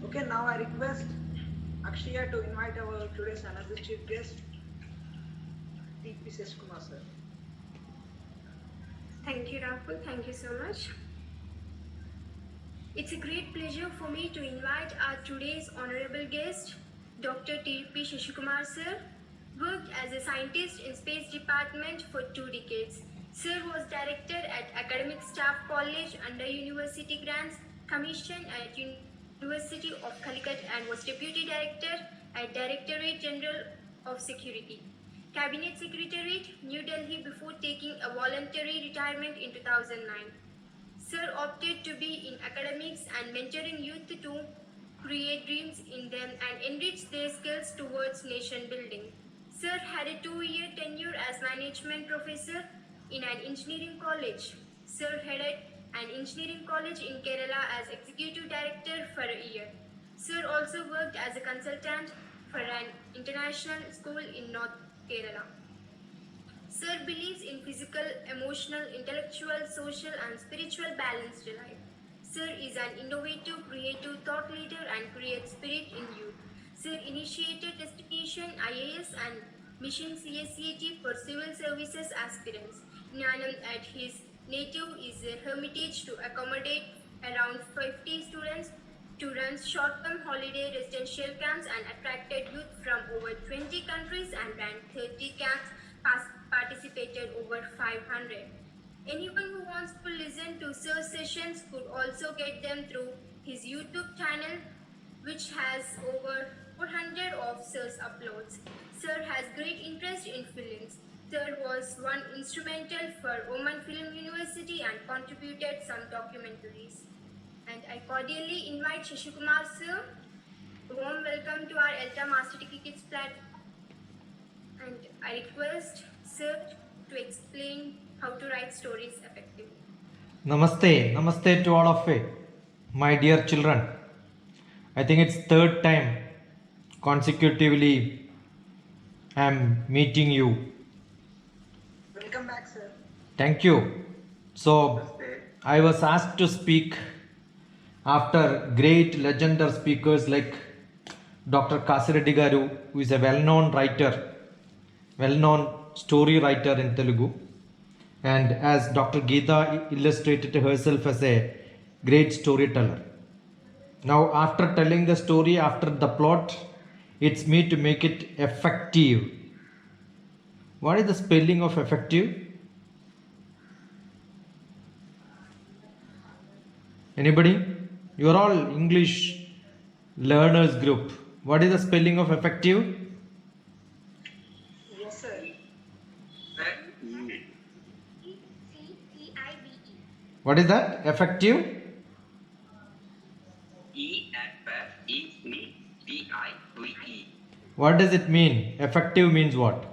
Okay, now I request Akshaya to invite our today's another chief guest, TP Seshkumar sir. Thank you, Rahul. Thank you so much. It's a great pleasure for me to invite our today's honorable guest, Dr. T.P. Shishikummar sir. Worked as a scientist in Space Department for 2 decades. Sir was director at Academic Staff College under University Grants Commission at University of Calicut and was deputy director at Directorate General of Security. Cabinet Secretariat, New Delhi before taking a voluntary retirement in 2009. Sir opted to be in academics and mentoring youth to create dreams in them and enrich their skills towards nation building. Sir had a 2-year tenure as management professor in an engineering college. Sir headed an engineering college in Kerala as executive director for a year. Sir also worked as a consultant for an international school in North Kerala. Sir believes in physical, emotional, intellectual, social and spiritual balanced life. Sir is an innovative, creative thought leader and creates spirit in youth. Sir initiated testation IAS and Mission CSCT for civil services aspirants. Gnanam at his native is a hermitage to accommodate around 50 students to run short-term holiday residential camps and attracted youth from over 20 countries and ran 30 camps, participated over 500. Anyone who wants to listen to Sir's sessions could also get them through his YouTube channel, which has over 400 of Sir's uploads. Sir has great interest in films. Sir was one instrumental for Oman Film University and contributed some documentaries. And I cordially invite Shishikummar sir. Warm welcome to our ELTA Master Degree Kids platform. And I request sir to explain how to write stories effectively. Namaste to all of you, my dear children. I think it's third time consecutively I am meeting you. Welcome back, sir. Thank you. So I was asked to speak after great legendary speakers like Dr. Kasireddy Garu, who is a well-known writer, well-known story writer in Telugu, and as Dr. Geeta illustrated herself as a great storyteller. Now, after telling the story, after the plot, it's me to make it effective. What is the spelling of effective? Anybody? You are all English learners group. What is the spelling of effective? Yes, sir. What is that? Effective? E-F-F-E-C-T-I-V-E. What does it mean? Effective means what?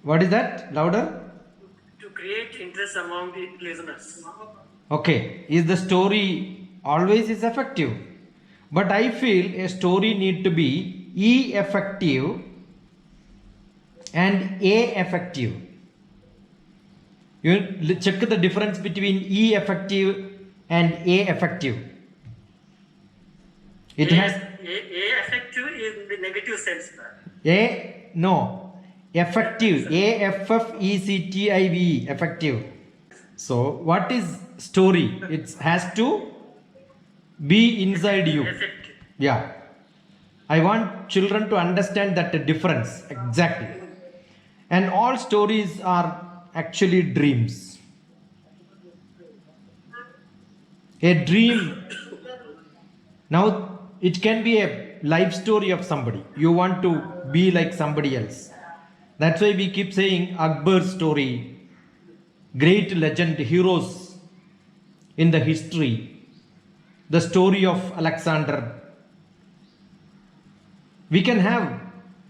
What is that? Louder? To create interest among the listeners. Okay. Is the story always is effective? But I feel a story need to be E effective and A effective. You check the difference between E effective and A effective. It has A effective in the negative sense. effective. A-F-F-E-C-T-I-V-E, effective. So what is story? It has to be inside you. Effective. Yeah. I want children to understand that difference exactly. And all stories are actually dreams. A dream. Now it can be a life story of somebody. You want to be like somebody else. That's why we keep saying Akbar's story, great legend heroes in the history, the story of Alexander. We can have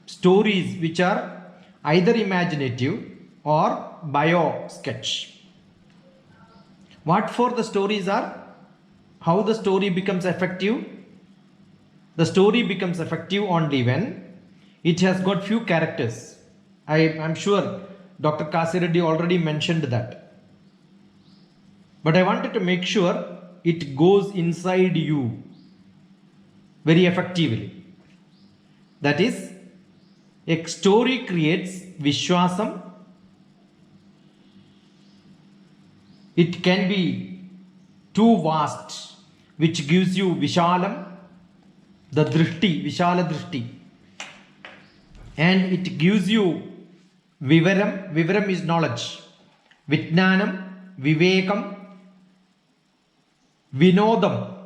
stories which are either imaginative or bio sketch. What for the stories are? How the story becomes effective? The story becomes effective only when it has got few characters. I'm sure Dr. Kasireddy already mentioned that. But I wanted to make sure it goes inside you very effectively. That is, a story creates Vishwasam. It can be too vast, which gives you Vishalam, the Drishti, Vishala Drishti. And it gives you Vivaram. Vivaram is knowledge. Vijnanam, Vivekam, Vinodam,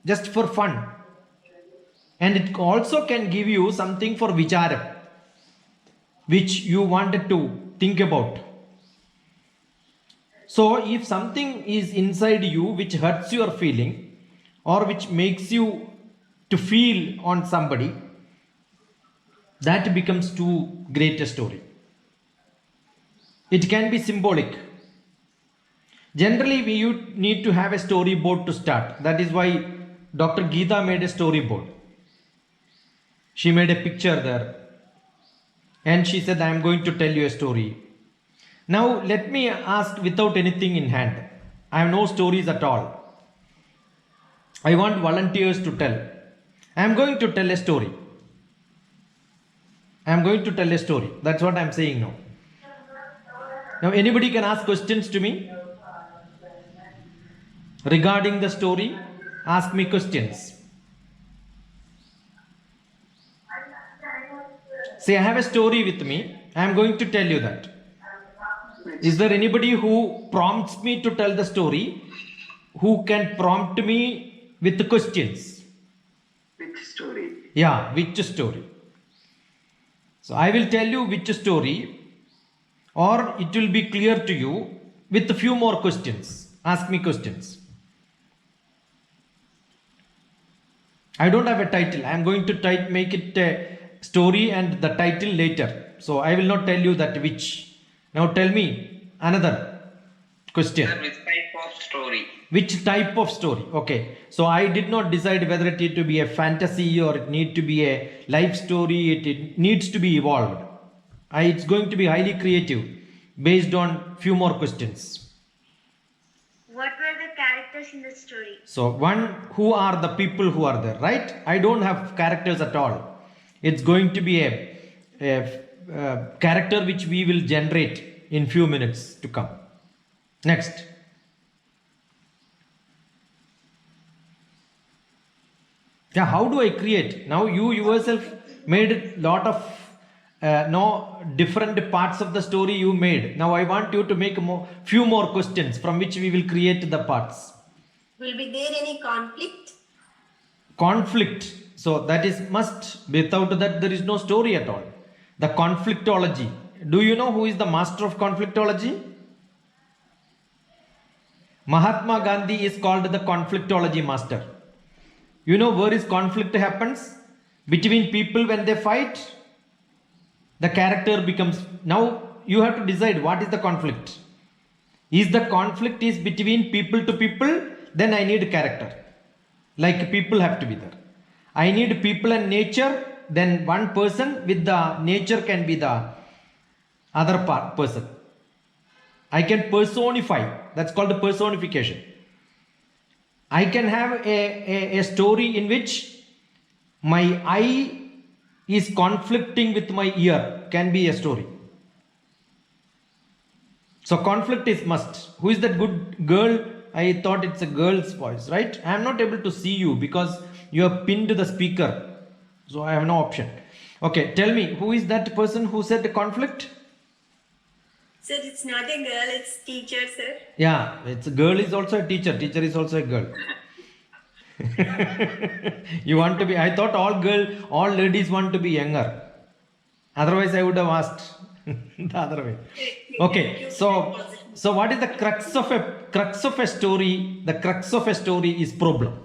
just for fun. And it also can give you something for Vicharam, which you wanted to think about. So if something is inside you which hurts your feeling or which makes you to feel on somebody, that becomes too great a story. It can be symbolic. Generally, we need to have a storyboard to start. That is why Dr. Geeta made a storyboard. She made a picture there. And she said, I am going to tell you a story. Now, let me ask without anything in hand. I have no stories at all. I want volunteers to tell. I am going to tell a story. I am going to tell a story. That's what I am saying now. Now, anybody can ask questions to me regarding the story. Ask me questions. Say, I have a story with me. I am going to tell you that. Is there anybody who prompts me to tell the story, who can prompt me with the questions? Which story? Yeah, which story? So I will tell you which story, or it will be clear to you with a few more questions. Ask me questions. I don't have a title. I am going to make it a story and the title later. So I will not tell you that which. Now tell me another question. Sir, which type of story? Which type of story? Okay. So I did not decide whether it need to be a fantasy or it need to be a life story. It needs to be evolved. It's going to be highly creative based on few more questions. What were the characters in the story? So one, who are the people who are there, right? I don't have characters at all. It's going to be a character which we will generate in few minutes to come. Next. Yeah, how do I create? Now you yourself made a lot of different parts of the story you made. Now I want you to make few more questions from which we will create the parts. Will be there any conflict? Conflict. So that is must. Without that there is no story at all. The conflictology. Do you know who is the master of conflictology? Mahatma Gandhi is called the conflictology master. You know where is conflict happens? Between people when they fight. The character becomes, now you have to decide what is the conflict. Is the conflict is between people to people, then I need character. Like people have to be there. I need people and nature, then one person with the nature can be the other person. I can personify, that's called personification. I can have a story in which my eye is conflicting with my ear, can be a story. So conflict is must. Who is that good girl? I thought it's a girl's voice, right? I am not able to see you because you have pinned the speaker. So I have no option. Okay, tell me, who is that person who said the conflict? Sir, it's not a girl, it's teacher, sir. Yeah, it's a girl is also a teacher. Teacher is also a girl. You want to be, I thought all ladies want to be younger. Otherwise I would have asked the other way. Okay, so what is the crux of a story? The crux of a story is problem.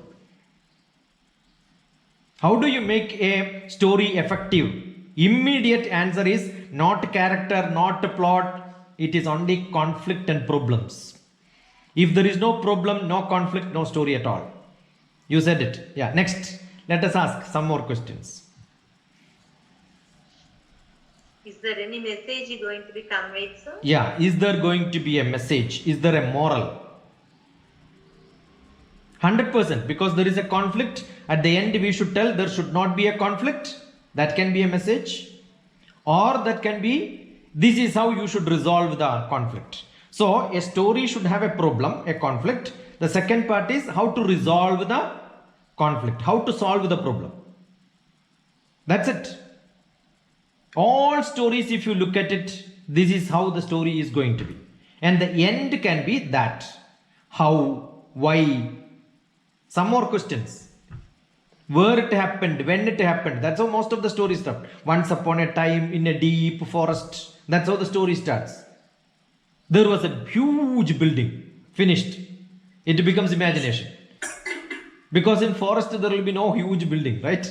How do you make a story effective? Immediate answer is not character, not plot. It is only conflict and problems. If there is no problem, no conflict, no story at all. You said it. Yeah, next. Let us ask some more questions. Is there any message going to be conveyed, sir? Yeah, is there going to be a message? Is there a moral? 100%, because there is a conflict. At the end, we should tell there should not be a conflict. That can be a message. Or that can be, this is how you should resolve the conflict. So, a story should have a problem, a conflict. The second part is how to resolve the conflict, how to solve the problem. That's it. All stories, if you look at it, this is how the story is going to be. And the end can be that. How, why. Some more questions. Where it happened, when it happened. That's how most of the story starts. Once upon a time in a deep forest. That's how the story starts. There was a huge building. Finished. It becomes imagination. Because in forest there will be no huge building, right?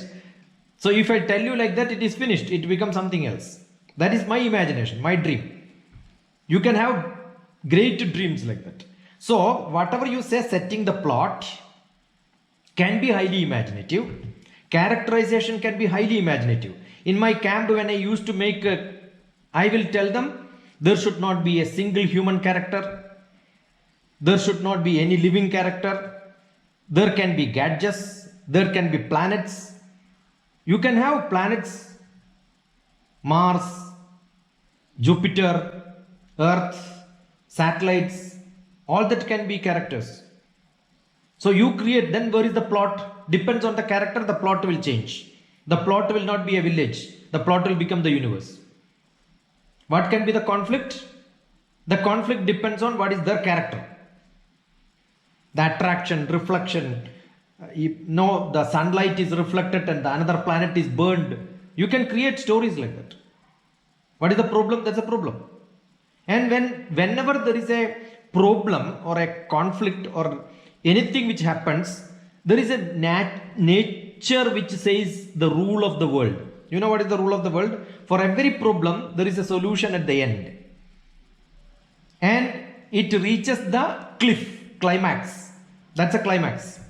So if I tell you like that, it is finished. It becomes something else. That is my imagination, my dream. You can have great dreams like that. So whatever you say, setting the plot can be highly imaginative. Characterization can be highly imaginative. In my camp, when I used to make, I will tell them, there should not be a single human character. There should not be any living character. There can be gadgets. There can be planets. You can have planets, Mars, Jupiter, Earth, satellites, all that can be characters. So you create, then where is the plot? Depends on the character, the plot will change. The plot will not be a village. The plot will become the universe. What can be the conflict? The conflict depends on what is their character. The attraction, reflection, the sunlight is reflected and the another planet is burned. You can create stories like that. What is the problem? That's a problem. And whenever there is a problem or a conflict or anything which happens, there is a nature which says the rule of the world. You know what is the rule of the world? For every problem, there is a solution at the end. And it reaches the climax. That's a climax.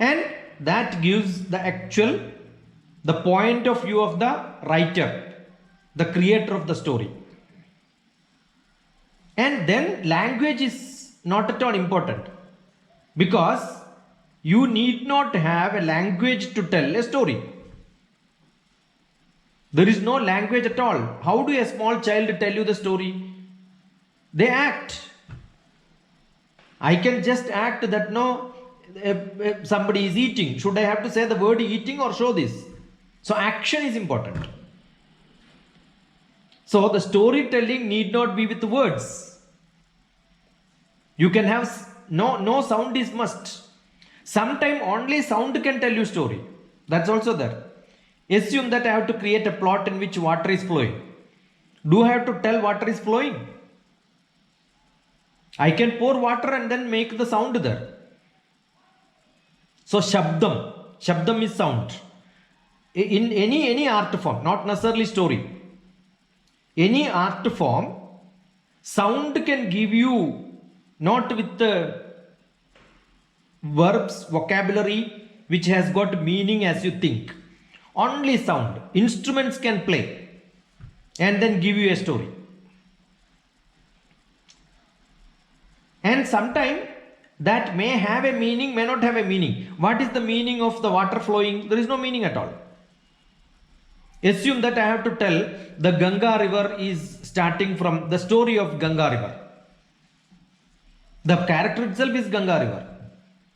And that gives the point of view of the writer, the creator of the story. And then language is not at all important, because you need not have a language to tell a story. There is no language at all. How do a small child tell you the story? They act. I can just act that no, somebody is eating. Should I have to say the word eating or show this? So action is important. So the storytelling need not be with words. You can have no sound is must. Sometime only sound can tell you story. That's also there. Assume that I have to create a plot in which water is flowing. Do I have to tell water is flowing? I can pour water and then make the sound there. So Shabdam is sound. In any art form, not necessarily story. Any art form, sound can give you, not with the verbs, vocabulary, which has got meaning as you think. Only sound. Instruments can play and then give you a story. And sometimes that may have a meaning, may not have a meaning. What is the meaning of the water flowing? There is no meaning at all. Assume that I have to tell the Ganga river is starting from the story of Ganga river. The character itself is Ganga river.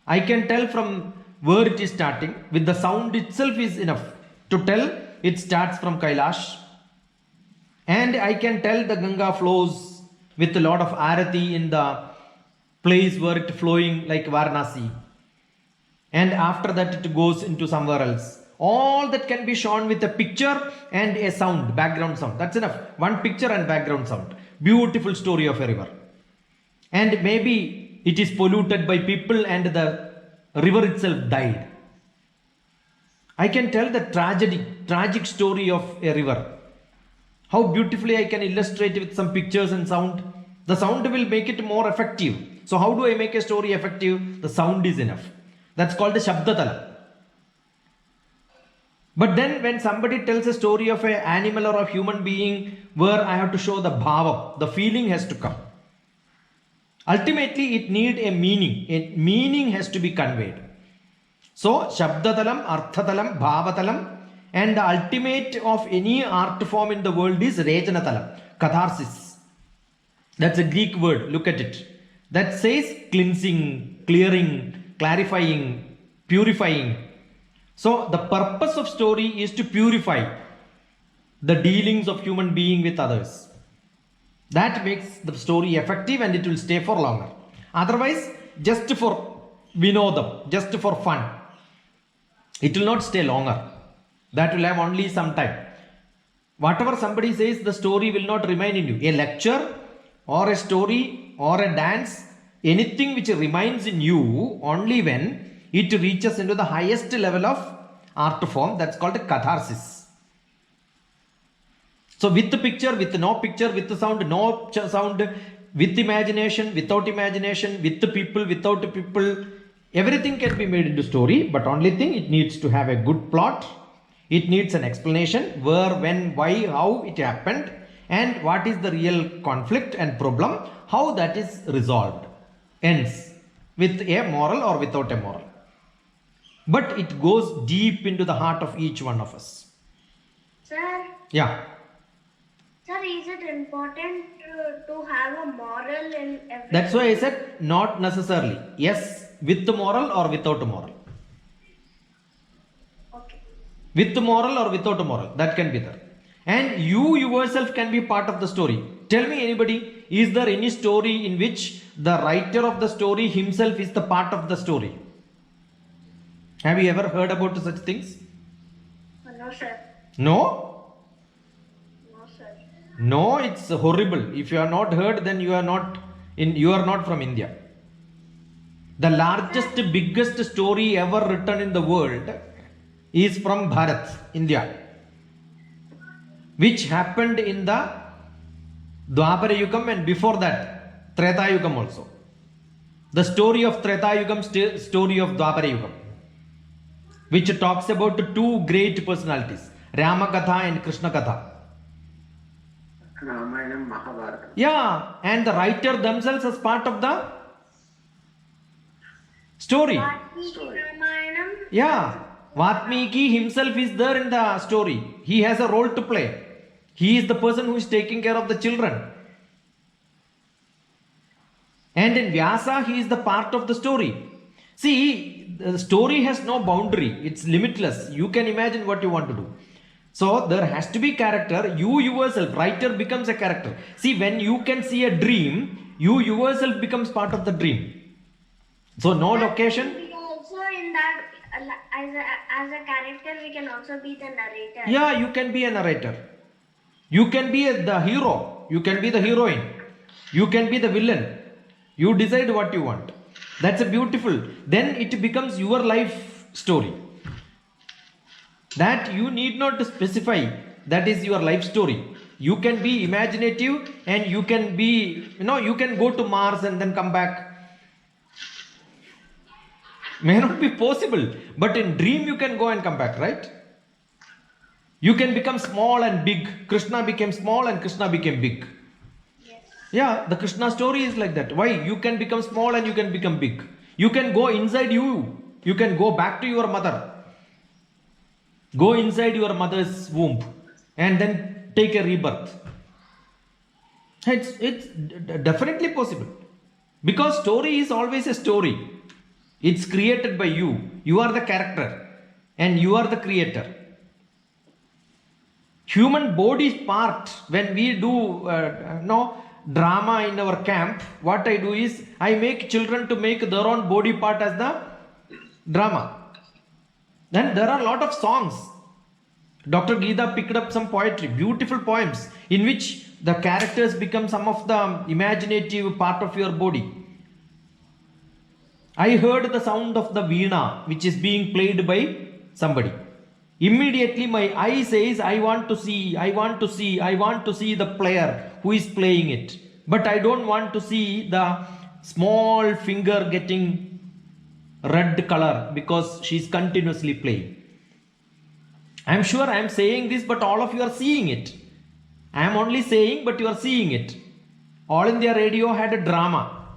I can tell from where it is starting. With the sound itself is enough to tell it starts from Kailash. And I can tell the Ganga flows with a lot of arati in the place where it flowing like Varanasi. And after that it goes into somewhere else. All that can be shown with a picture and a sound, background sound. That's enough. One picture and background sound. Beautiful story of a river. And maybe it is polluted by people and the river itself died. I can tell the tragic story of a river. How beautifully I can illustrate with some pictures and sound. The sound will make it more effective. So how do I make a story effective? The sound is enough. That's called the Shabdatala. But then when somebody tells a story of an animal or a human being where I have to show the bhava, the feeling has to come. Ultimately, it needs a meaning. A meaning has to be conveyed. So, Shabdatalam, Arthatalam, Bhavatalam, and the ultimate of any art form in the world is Rejanatalam, catharsis. That's a Greek word, look at it. That says cleansing, clearing, clarifying, purifying. So, the purpose of story is to purify the dealings of human being with others. That makes the story effective and it will stay for longer. Otherwise, just for vinodam, just for fun, it will not stay longer. That will have only some time. Whatever somebody says, the story will not remain in you. A lecture or a story or a dance, anything which remains in you only when it reaches into the highest level of art form, that's called a catharsis. So with the picture, with no picture, with the sound, no sound, with imagination, without imagination, with the people, without the people, everything can be made into story, but only thing, it needs to have a good plot. It needs an explanation where, when, why, how it happened, and what is the real conflict and problem, how that is resolved. Ends with a moral or without a moral. But it goes deep into the heart of each one of us. Sir, Yeah. sir, is it important to have a moral in everything? That's why I said not necessarily. Yes, with the moral or without a moral. Okay. With the moral or without a moral. That can be there. And you yourself can be part of the story. Tell me, anybody, is there any story in which the writer of the story himself is the part of the story? Have you ever heard about such things? No, sir. No? No, sir. No, it's horrible. If you are not heard, then you are not from India. The largest, biggest story ever written in the world is from Bharat, India, which happened in the Dwapara Yugam and before that, Treta Yugam also. The story of Treta Yugam, story of Dwapara Yugam, which talks about two great personalities, Rama Katha and Krishna Katha. Ramayana, Mahabharata. Yeah, and the writer themselves as part of the story. Ramayanam. Yeah, Vatmiki himself is there in the story. He has a role to play. He is the person who is taking care of the children. And in Vyasa, he is the part of the story. See, the story has no boundary. It's limitless. You can imagine what you want to do. So there has to be character. You yourself, writer becomes a character. See, when you can see a dream, you yourself becomes part of the dream. So no location. We can also in that as a character, we can also be the narrator. Yeah, you can be a narrator. You can be the hero. You can be the heroine. You can be the villain. You decide what you want. That's a beautiful. Then it becomes your life story. That you need not to specify. That is your life story. You can be imaginative and you can be, you can go to Mars and then come back. May not be possible, but in dream you can go and come back, right? You can become small and big. Krishna became small and Krishna became big. Yes. Yeah, the Krishna story is like that. Why? You can become small and you can become big. You can go inside you. You can go back to your mother. Go inside your mother's womb and then take a rebirth. It's definitely possible. Because story is always a story. It's created by you. You are the character and you are the creator. Human body part, when we do drama in our camp, what I do is I make children to make their own body part as the drama. Then there are a lot of songs. Dr. Geeta picked up some poetry, beautiful poems in which the characters become some of the imaginative part of your body. I heard the sound of the veena which is being played by somebody. Immediately my eye says, I want to see the player who is playing it. But I don't want to see the small finger getting red color because she is continuously playing. I'm sure I'm saying this, but all of you are seeing it. I am only saying, but you are seeing it. All India Radio had a drama.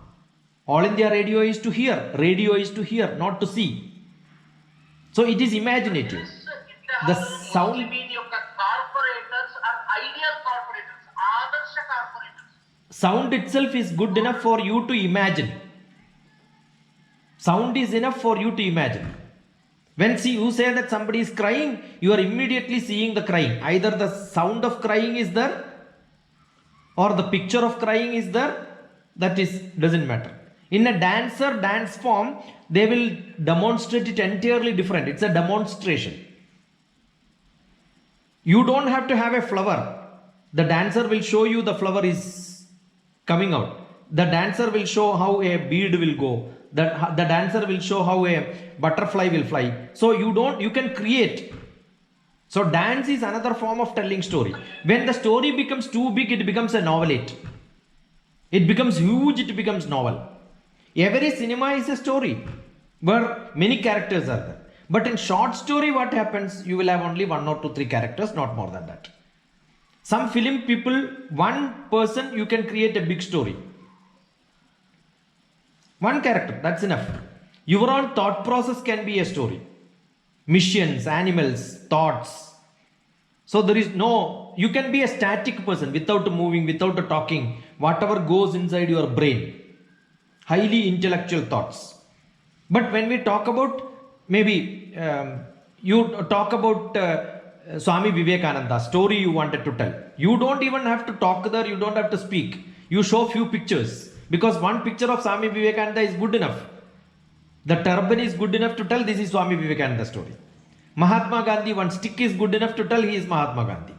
All India Radio is to hear. Radio is to hear, not to see. So it is imaginative. The sound. Corporators are ideal corporators, ఆదర్శ corporators. Sound itself is good enough for you to imagine. Sound is enough for you to imagine. When you say that somebody is crying, you are immediately seeing the crying. Either the sound of crying is there or the picture of crying is there. That doesn't matter. In a dance form, they will demonstrate it entirely different. It's a demonstration. You don't have to have a flower. The dancer will show you the flower is coming out. The dancer will show how a bead will go. The dancer will show how a butterfly will fly. So you can create. So dance is another form of telling story. When the story becomes too big, it becomes a novelette. It becomes huge, it becomes novel. Every cinema is a story where many characters are there. But in short story, what happens? You will have only 1 or 2, 3 characters, not more than that. Some film people, one person, you can create a big story. One character, that's enough. Your own thought process can be a story. Missions, animals, thoughts. So there is you can be a static person without moving, without talking. Whatever goes inside your brain. Highly intellectual thoughts. But when we talk about, maybe you talk about Swami Vivekananda, story you wanted to tell. You don't even have to talk there, you don't have to speak. You show few pictures. Because one picture of Swami Vivekananda is good enough. The turban is good enough to tell this is Swami Vivekananda story. Mahatma Gandhi, one stick is good enough to tell he is Mahatma Gandhi.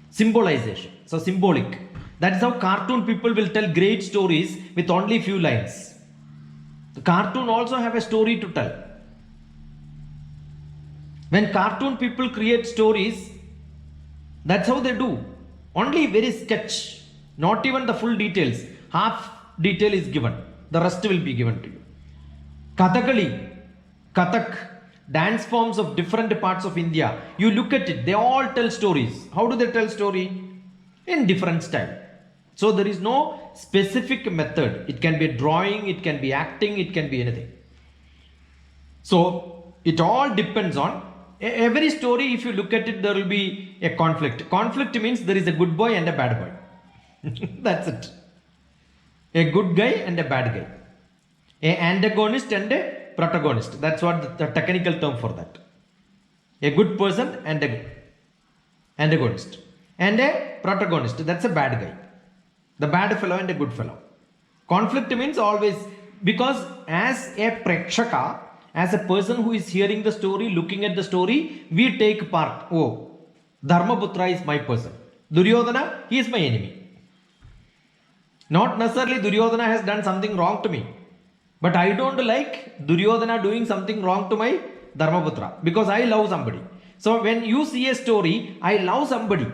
Symbolization. So symbolic. That is how cartoon people will tell great stories with only few lines. The cartoon also have a story to tell. When cartoon people create stories, that's how they do. Only very sketch. Not even the full details. Half detail is given. The rest will be given to you. Kathakali, Kathak, dance forms of different parts of India. You look at it, they all tell stories. How do they tell story? In different style. So there is no specific method. It can be drawing, it can be acting, it can be anything. So it all depends on every story. If you look at it, there will be a conflict. Conflict means there is a good boy and a bad boy. That's it. A good guy and a bad guy. An antagonist and a protagonist. That's what the technical term for that. A good person and a antagonist. And a protagonist. That's a bad guy. The bad fellow and a good fellow. Conflict means always, because as a prekshaka, as a person who is hearing the story, looking at the story, we take part. Oh, Dharmaputra is my person. Duryodhana, he is my enemy. Not necessarily Duryodhana has done something wrong to me. But I don't like Duryodhana doing something wrong to my Dharmaputra. Because I love somebody. So when you see a story, I love somebody.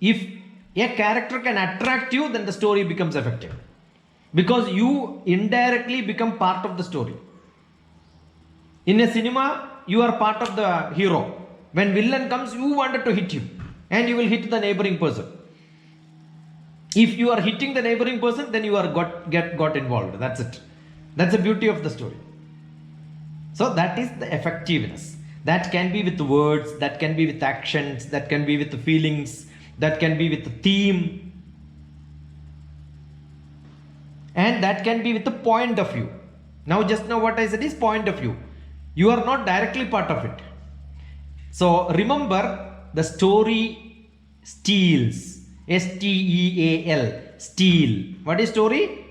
If a character can attract you, then the story becomes effective. Because you indirectly become part of the story. In a cinema, you are part of the hero. When villain comes, you wanted to hit him. And you will hit the neighboring person. If you are hitting the neighboring person, then you are got involved. That's it. That's the beauty of the story. So that is the effectiveness. That can be with words, that can be with actions, that can be with the feelings, that can be with the theme. And that can be with the point of view. Just now what I said is point of view. You are not directly part of it. So remember, the story steals. S-T-E-A-L. Steal. What is story?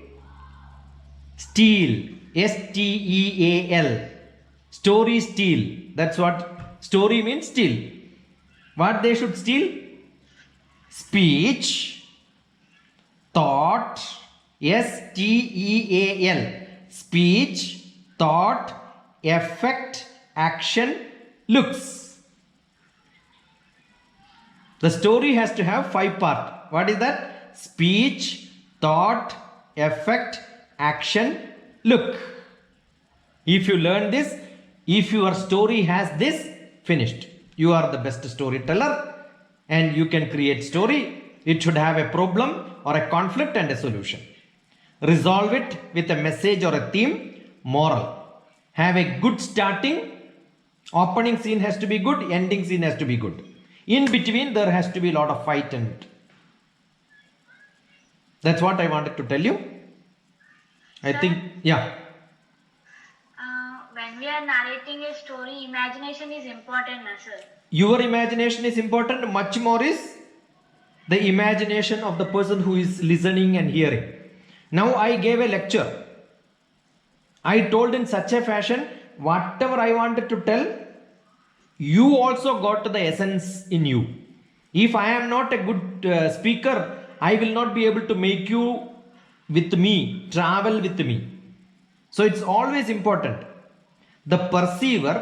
Steal. S-T-E-A-L. Story steal. That's what story means, steal. What they should steal? Speech, thought, S-T-E-A-L. Speech, thought, effect, action, looks. The story has to have 5 parts. What is that? Speech, thought, effect, action, look. If you learn this, if your story has this, finished. You are the best storyteller and you can create story. It should have a problem or a conflict and a solution. Resolve it with a message or a theme, moral. Have a good starting. Opening scene has to be good, ending scene has to be good. In between, there has to be a lot of fight, and that's what I wanted to tell you. I think, yeah. When we are narrating a story, imagination is important, sir. Your imagination is important, much more is the imagination of the person who is listening and hearing. Now I gave a lecture. I told in such a fashion, whatever I wanted to tell, you also got the essence in you. If I am not a good speaker, I will not be able to make you with me, travel with me. So it's always important. The perceiver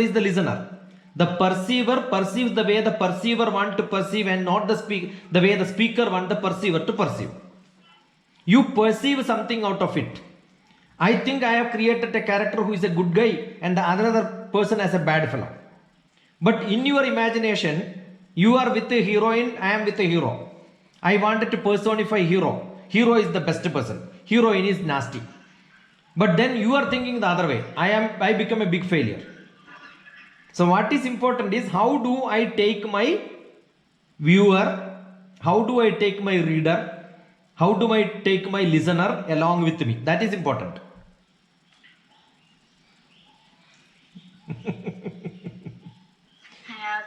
is the listener. The perceiver perceives the way the perceiver wants to perceive and not the way the speaker wants the perceiver to perceive. You perceive something out of it. I think I have created a character who is a good guy and the other person as a bad fellow. But in your imagination, you are with a heroine, I am with a hero. I wanted to personify hero. Hero is the best person. Heroine is nasty. But then you are thinking the other way. I become a big failure. So what is important is, how do I take my viewer? How do I take my reader? How do I take my listener along with me? That is important.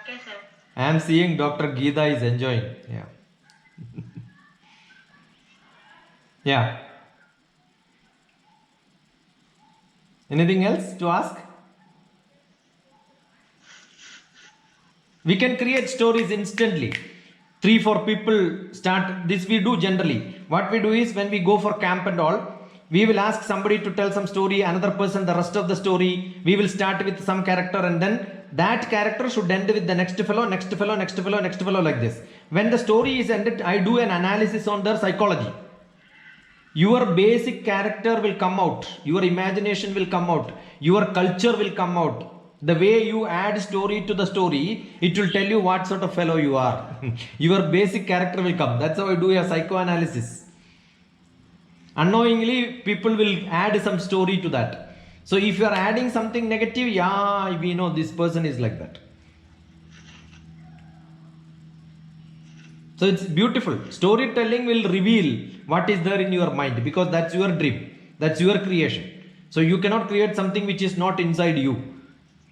Okay, sir. I am seeing Dr. Geeta is enjoying. Yeah. Yeah. Anything else to ask? We can create stories instantly. 3-4 people start. This we do generally. What we do is, when we go for camp and all, we will ask somebody to tell some story, another person the rest of the story. We will start with some character and then that character should end with the next fellow, next fellow, next fellow, next fellow, like this. When the story is ended, I do an analysis on their psychology. Your basic character will come out. Your imagination will come out. Your culture will come out. The way you add story to the story, it will tell you what sort of fellow you are. Your basic character will come. That's how I do a psychoanalysis. Unknowingly, people will add some story to that. So if you are adding something negative, yeah, we know this person is like that. So it's beautiful. Storytelling will reveal what is there in your mind, because that's your dream. That's your creation. So you cannot create something which is not inside you.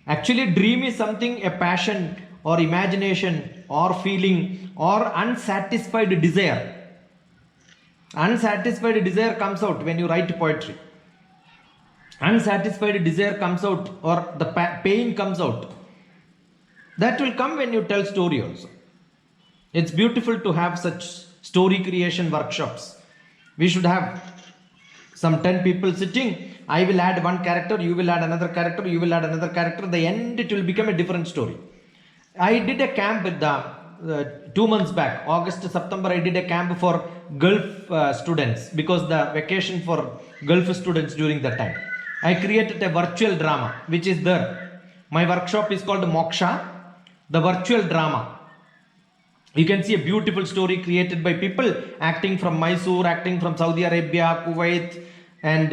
Actually, dream is something, a passion or imagination or feeling or unsatisfied desire. Unsatisfied desire comes out when you write poetry. Unsatisfied desire comes out, or the pain comes out. That will come when you tell story also. It's beautiful to have such story creation workshops. We should have some 10 people sitting. I will add one character, you will add another character, you will add another character. The end, it will become a different story. I did a camp with the 2 months back, August, September. I did a camp for Gulf students, because the vacation for Gulf students during that time. I created a virtual drama which is there. My workshop is called Moksha, the virtual drama. You can see a beautiful story created by people acting from Mysore, acting from Saudi Arabia, Kuwait, and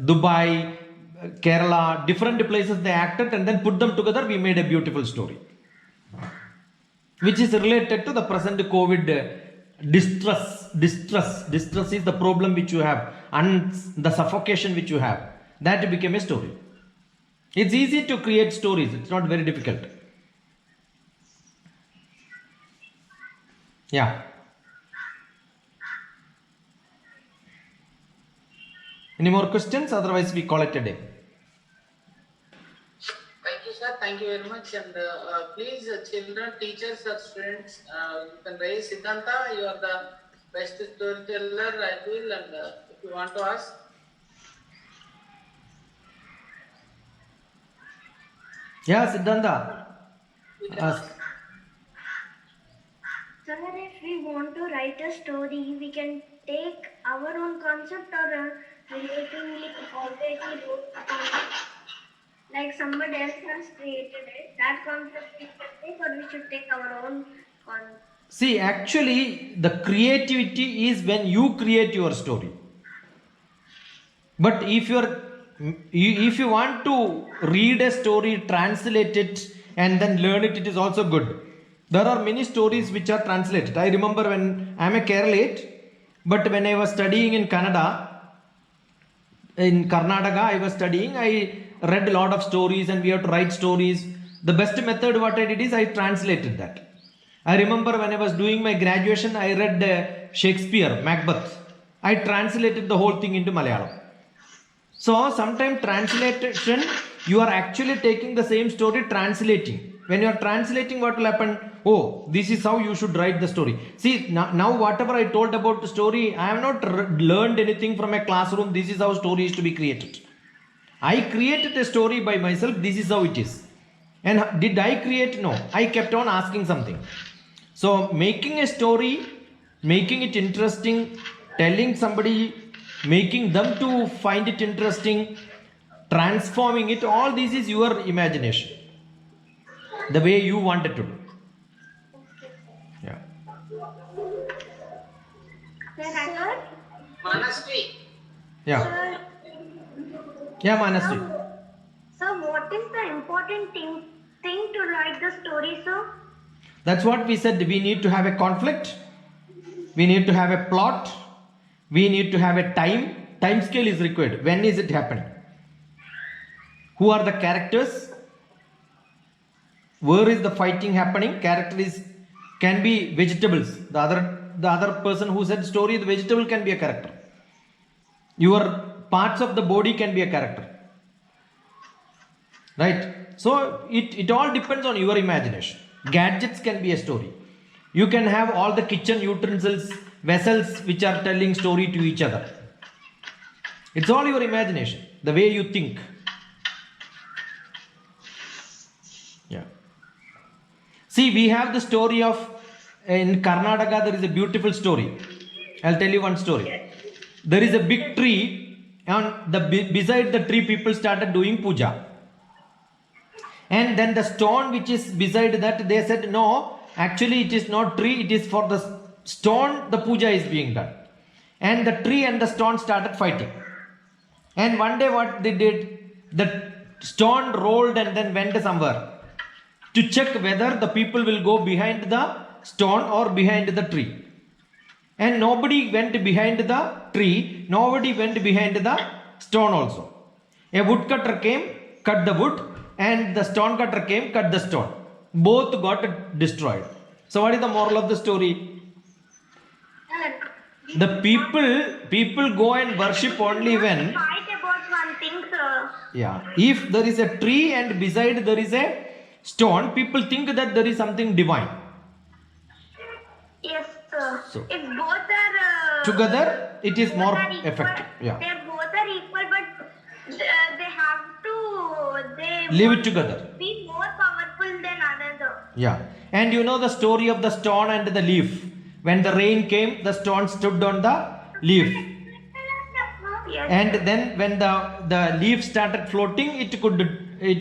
Dubai, Kerala, different places they acted, and then put them together. We made a beautiful story, which is related to the present COVID distress. Distress is the problem which you have, and the suffocation which you have. That became a story. It's easy to create stories. It's not very difficult. Yeah. Any more questions? Otherwise, we call it a day. Thank you, sir. Thank you very much. And please, children, teachers, or students, you can raise Siddhanta. You are the best storyteller, I feel. And if you want to ask. Yeah, Siddhanta. Ask. Sir, if we want to write a story, we can take our own concept or relatingly already wrote concept. like somebody else has created it. That concept we should take, or we should take our own concept. See, actually, the creativity is when you create your story. But if you want to read a story, translate it, and then learn it, it is also good. There are many stories which are translated. I remember when I am a Keralite, but when I was studying in Canada, in Karnataka, I was studying. I read a lot of stories, and we have to write stories. The best method what I did is I translated that. I remember when I was doing my graduation, I read Shakespeare, Macbeth. I translated the whole thing into Malayalam. So sometimes translation, you are actually taking the same story, translating. When you are translating, what will happen? Oh, this is how you should write the story. See, now whatever I told about the story, I have not learned anything from a classroom. This is how story is to be created. I created a story by myself. This is how it is. And did I create? No. I kept on asking something. So making a story, making it interesting, telling somebody, making them to find it interesting, transforming it, all this is your imagination. The way you wanted to do. Yeah. Sir? Manasvi. Yeah. Sir, Yeah, Manasvi. sir, what is the important thing to write the story, sir? That's what we said. We need to have a conflict. We need to have a plot. We need to have a time. Time scale is required. When is it happening? Who are the characters? Where is the fighting happening? Character can be vegetables. The other person who said story, the vegetable can be a character. Your parts of the body can be a character. Right? So it all depends on your imagination. Gadgets can be a story. You can have all the kitchen utensils, vessels which are telling story to each other. It's all your imagination, the way you think. Yeah. See, we have the story of, in Karnataka, there is a beautiful story. I'll tell you one story. There is a big tree, and beside the tree, people started doing puja. And then the stone which is beside that, they said, no, actually it is not tree, it is for the stone the puja is being done. And the tree and the stone started fighting. And one day what they did, the stone rolled and then went somewhere to check whether the people will go behind the stone or behind the tree. And nobody went behind the tree, nobody went behind the stone also. A woodcutter came, cut the wood, and the stone cutter came, cut the stone. Both got destroyed. So what is the moral of the story? The people go and worship only when, Fight about one thing, sir. yeah, if there is a tree and beside there is a stone, people think that there is something divine. Yes, sir. So- If both are Together, it is both more are equal, effective. Yeah. They both are equal, but they have to Live want it together. to be more powerful than another. Yeah. And you know the story of the stone and the leaf. When the rain came, the stone stood on the leaf. Yes. And then when the leaf started floating, it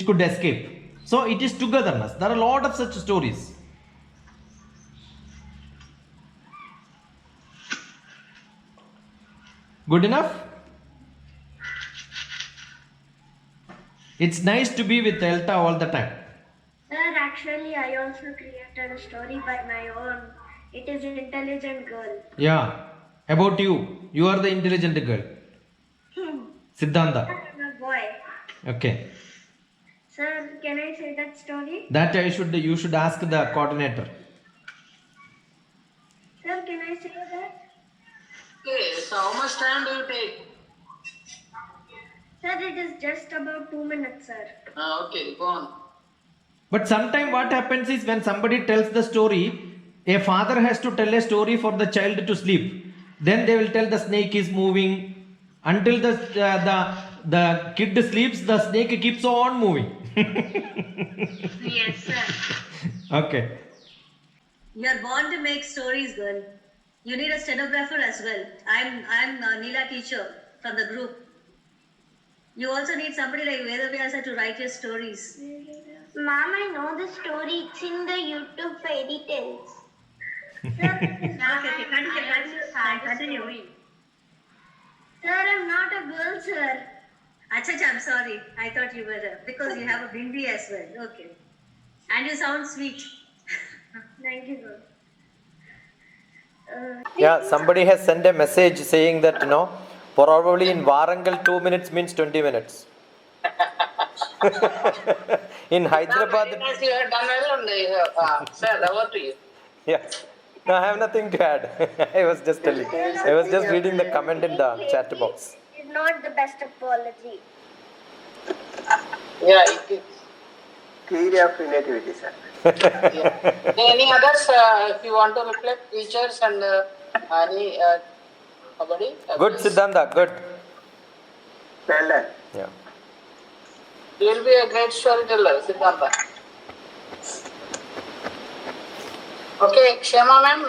could escape. So it is togetherness. There are a lot of such stories. Good enough? It's nice to be with Elta all the time. Sir, actually, I also created a story by my own. It is Intelligent Girl. Yeah. About you. You are the intelligent girl. Siddhanta. I'm a boy. Okay. Sir, can I say that story? That you should ask the coordinator. Sir, can I say that? Okay, so how much time do you take? Sir, it is just about 2 minutes, sir. Okay, go on. But sometimes what happens is when somebody tells the story, a father has to tell a story for the child to sleep. Then they will tell the snake is moving. Until the kid sleeps, the snake keeps on moving. Yes, sir. Okay. You're born to make stories, girl. You need a stenographer as well. I'm Neela teacher from the group. You also need somebody like Vedavyasa to write your stories. Mom, I know the story. It's in the YouTube fairy tales. Okay, continue. Sir, I'm not a girl, sir. Acha, I'm sorry. I thought you were because you have a bindi as well. Okay. And you sound sweet. Thank you, sir. Yeah, somebody has sent a message saying that, probably in Warangal 2 minutes means 20 minutes. In Hyderabad. Very nice, you have done well, and sir, over to you. Yeah. No, I have nothing to add. I was just telling. I was just reading the comment in the chat box. It's not the best apology. Yeah, it is. Theory of relativity, sir. Yeah. Any others, if you want to reflect teachers and any somebody? Good, Please. Siddhanta, good. Well done. Yeah. You will be a great storyteller, Siddhanta. Okay, Kshema ma'am,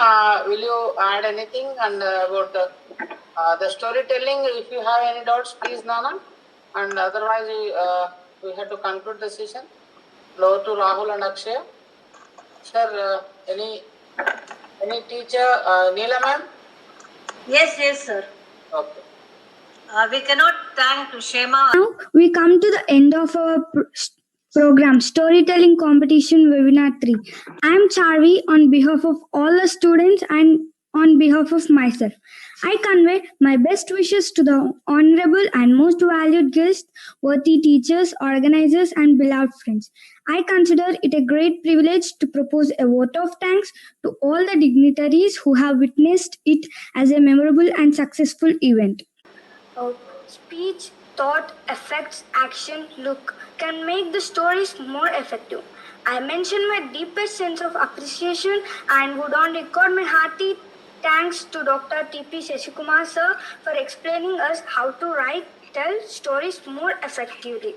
will you add anything and about the storytelling? If you have any doubts, please, Nana. And otherwise, we have to conclude the session. Lower to Rahul and Akshay. Sir, any teacher, Neela ma'am? Yes, sir. Okay. We cannot thank Shema. Now we come to the end of our program, Storytelling Competition Webinar 3. I am Charvi on behalf of all the students and on behalf of myself. I convey my best wishes to the honorable and most valued guests, worthy teachers, organizers, and beloved friends. I consider it a great privilege to propose a vote of thanks to all the dignitaries who have witnessed it as a memorable and successful event. Speech, thought, effects, action, look can make the stories more effective. I mention my deepest sense of appreciation and would on record my hearty thanks to Dr. T.P. Sheshikumar sir for explaining us how to tell stories more effectively.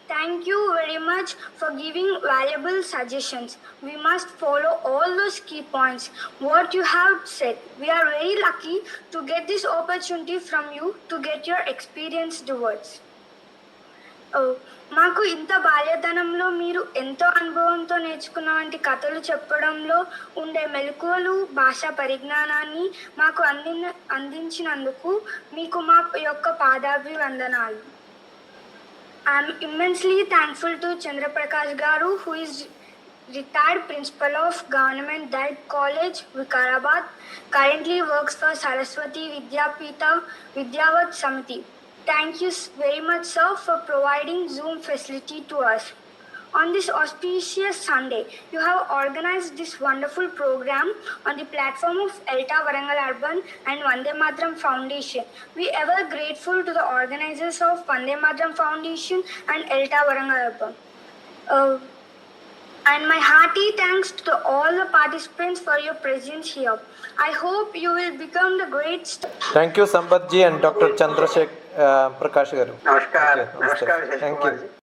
Thank you very much for giving valuable suggestions. We must follow all those key points. What you have said. We are very lucky to get this opportunity from you to get your experienced words. మాకు ఇంత బాల్యతనంలో మీరు ఎంతో అనుభవంతో నేర్చుకున్న వంటి కథలు చెప్పడంలో ఉండే మెలకువలు భాషా పరిజ్ఞానాన్ని మాకు అందించినందుకు మీకు మా యొక్క పాదాభివందనాలు. I am immensely thankful to Chandra Prakash Garu, who is retired principal of Government Diet College, Vikarabad, currently works for Saraswati Vidyapita Vidyavat Samiti. Thank you very much, sir, for providing Zoom facility to us. On this auspicious Sunday, you have organized this wonderful program on the platform of ELTA Warangal Urban and Vande Mataram Foundation. We are ever grateful to the organizers of Vande Mataram Foundation and ELTA Warangal Urban. And my hearty thanks to all the participants for your presence here. I hope you will become the great Thank you, Sampath ji and Dr. Chandrasekhar Prakash Garu. Namaskar. Okay, namaskar. Thank you.